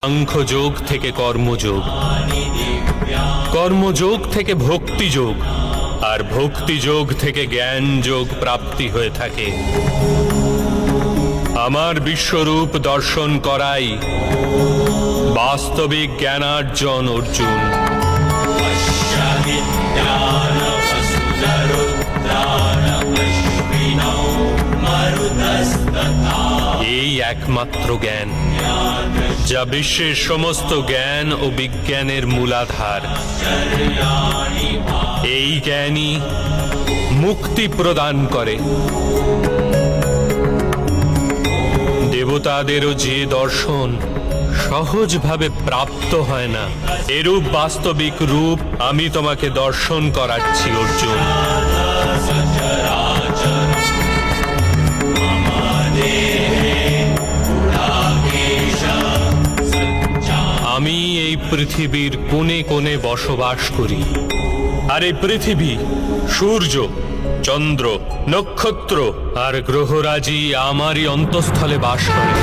সাংখ্যযোগ থেকে কর্মযোগ, কর্মযোগ থেকে ভক্তিযোগ, আর ভক্তিযোগ থেকে জ্ঞান যোগ প্রাপ্তি হয়ে থাকে। আমার বিশ্বরূপ দর্শন করাই বাস্তবিক জ্ঞানার্জন অর্জুন। এই একমাত্র জ্ঞান যা বিশ্বের সমস্ত জ্ঞান ও বিজ্ঞানের মূলাধার। এই জ্ঞানই মুক্তি প্রদান করে। দেবতাদেরও যে দর্শন সহজভাবে প্রাপ্ত হয় না, এরূপ বাস্তবিক রূপ আমি তোমাকে দর্শন করাচ্ছি অর্জুন। আমি এই পৃথিবীর কোণে কোণে বসবাস করি, আর এই পৃথিবী সূর্য, চন্দ্র, নক্ষত্র আর গ্রহরাজি আমারই অন্তঃস্থলে বাস করে।